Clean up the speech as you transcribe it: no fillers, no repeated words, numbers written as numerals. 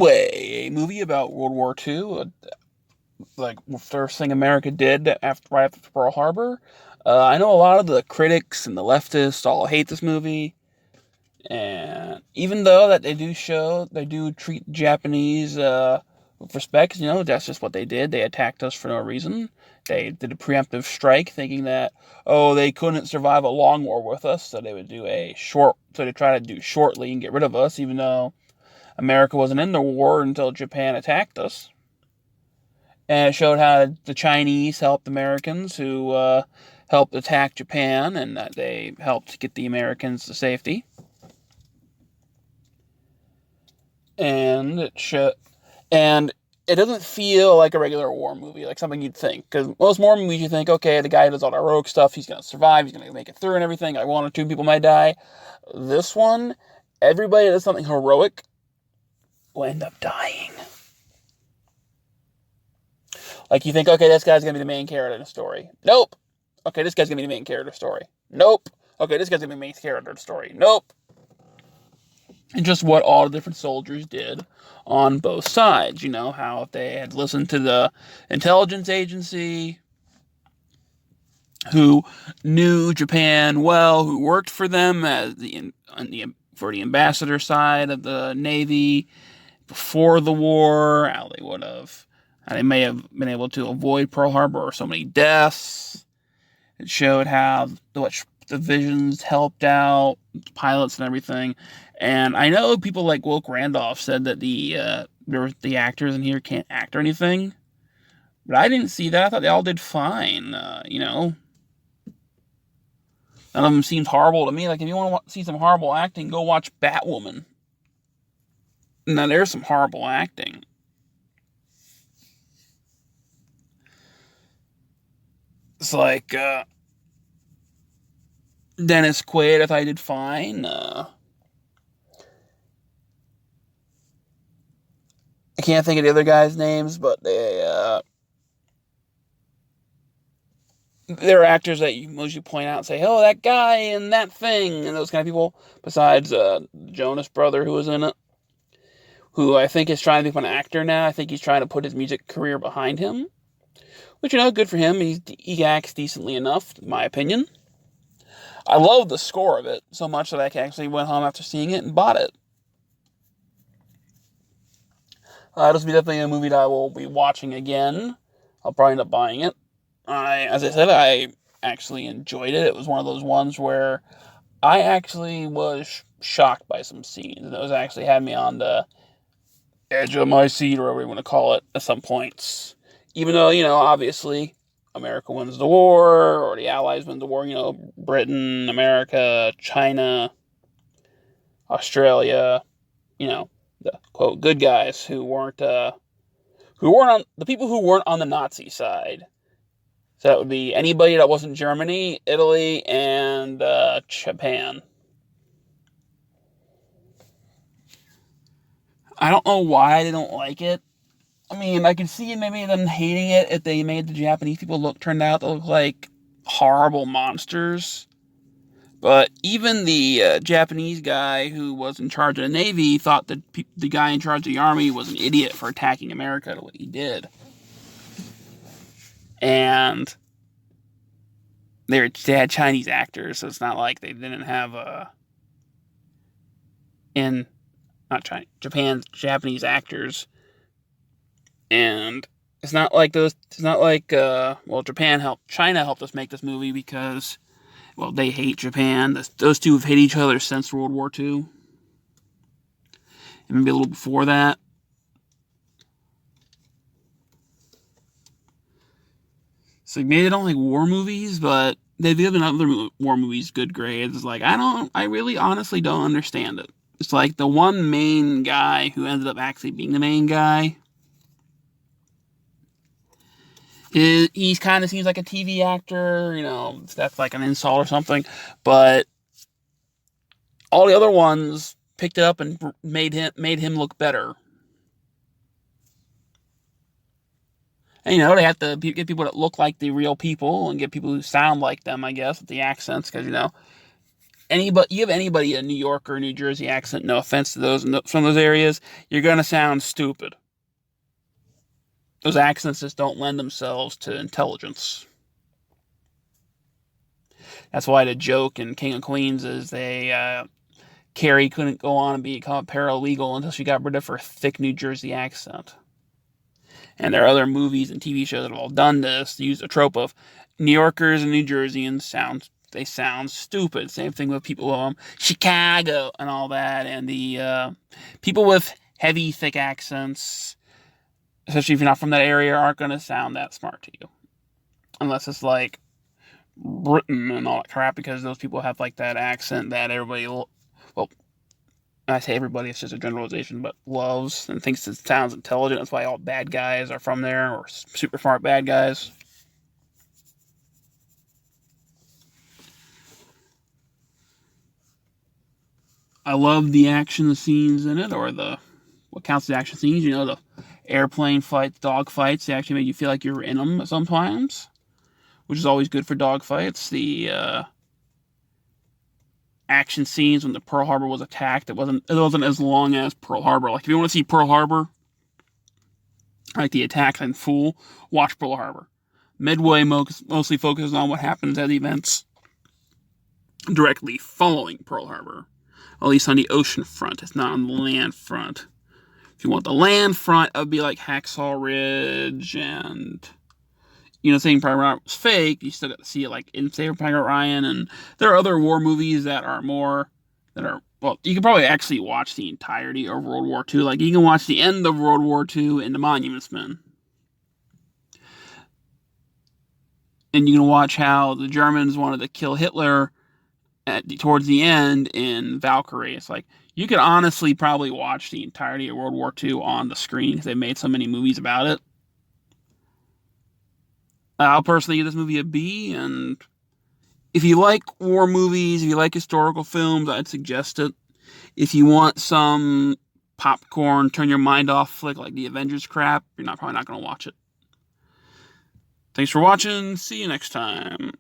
Midway, a movie about World War II, like first thing America did right after Pearl Harbor. I know a lot of the critics and the leftists all hate this movie, and even though that they do treat the Japanese with respect, that's just what they did. They attacked us for no reason. They did a preemptive strike, thinking that they couldn't survive a long war with us, so they would do a short, so they try to do shortly and get rid of us, even though America wasn't in the war until Japan attacked us. And it showed how the Chinese helped Americans who helped attack Japan, and that they helped get the Americans to safety. And and it doesn't feel like a regular war movie, like something you'd think. Because most war movies, you think, okay, the guy does all the heroic stuff, he's going to survive, he's going to make it through and everything. Like one or two people might die. This one, everybody that does something heroic will end up dying. Like you think, okay, this guy's going to be the main character in the story. Nope. Okay, this guy's going to be the main character of the story. Nope. Okay, this guy's going to be the main character of the story. Nope. And just what all the different soldiers did on both sides. How if they had listened to the intelligence agency, who knew Japan well, who worked for them for the ambassador side of the Navy before the war, how they may have been able to avoid Pearl Harbor or so many deaths. It showed how the divisions helped out, pilots and everything. And I know people like Wilk Randolph said that the actors in here can't act or anything. But I didn't see that. I thought they all did fine. None of them seemed horrible to me. Like, if you want to see some horrible acting, go watch Batwoman. Now, there's some horrible acting. It's like, Dennis Quaid, I thought he did fine. I can't think of the other guys' names, but they're actors that you mostly point out and say, oh, that guy and that thing, and those kind of people, besides Jonas brother who was in it, who I think is trying to become an actor now. I think he's trying to put his music career behind him, which, good for him. He acts decently enough, in my opinion. I love the score of it so much that I actually went home after seeing it and bought it. This will be definitely a movie that I will be watching again. I'll probably end up buying it. As I said, I actually enjoyed it. It was one of those ones where I actually was shocked by some scenes, and it was actually had me on the edge of my seat, or whatever you want to call it, at some points. Even though, obviously, America wins the war, or the Allies win the war, Britain, America, China, Australia, the quote good guys who weren't on the people who weren't on the Nazi side. So that would be anybody that wasn't Germany, Italy, and Japan. I don't know why they don't like it. I mean, I could see maybe them hating it if they made the Japanese people turned out to look like horrible monsters. But even the Japanese guy who was in charge of the Navy thought that the guy in charge of the Army was an idiot for attacking America the way he did. And they had Chinese actors, so it's not like they didn't have Japan's Japanese actors. And it's not like China helped us make this movie because, well, they hate Japan. Those two have hated each other since World War II. And maybe a little before that. So maybe they don't like war movies, but they've given other war movies good grades. It's like, I really honestly don't understand it. It's like the one main guy who ended up actually being the main guy. He kind of seems like a TV actor, if that's like an insult or something. But all the other ones picked it up and made him look better. And, they have to get people that look like the real people and get people who sound like them, I guess, with the accents. Because, anybody, you give anybody a New York or New Jersey accent, no offense to those from those areas, you're gonna sound stupid. Those accents just don't lend themselves to intelligence. That's why the joke in King of Queens is Carrie couldn't go on and become a paralegal until she got rid of her thick New Jersey accent. And there are other movies and TV shows that have all done this. They use the trope of New Yorkers and New Jerseyans sound stupid. Same thing with people from Chicago and all that. And the people with heavy, thick accents, especially if you're not from that area, aren't going to sound that smart to you. Unless it's like Britain and all that crap, because those people have like that accent that everybody, well, I say everybody, it's just a generalization, but loves and thinks it sounds intelligent. That's why all bad guys are from there, or super smart bad guys. I love the action scenes in it, or what counts as action scenes. You know, the airplane fights, dog fights. They actually make you feel like you're in them sometimes, which is always good for dog fights. The action scenes when the Pearl Harbor was attacked, it wasn't as long as Pearl Harbor. Like if you want to see Pearl Harbor, like the attack in full, watch Pearl Harbor. Midway mostly focuses on what happens at events directly following Pearl Harbor. At least on the ocean front. It's not on the land front. If you want the land front, it would be like Hacksaw Ridge and, Saving Private Ryan was fake. You still got to see it like in Saving Private Ryan. And there are other war movies that are you can probably actually watch the entirety of World War II. Like you can watch the end of World War II in The Monuments Men. And you can watch how the Germans wanted to kill Hitler towards the end in Valkyrie. It's like, you could honestly probably watch the entirety of World War II on the screen because they made so many movies about it. I'll personally give this movie a B, and if you like war movies, if you like historical films, I'd suggest it. If you want some popcorn, turn your mind off flick like the Avengers crap, you're probably not going to watch it. Thanks for watching. See you next time.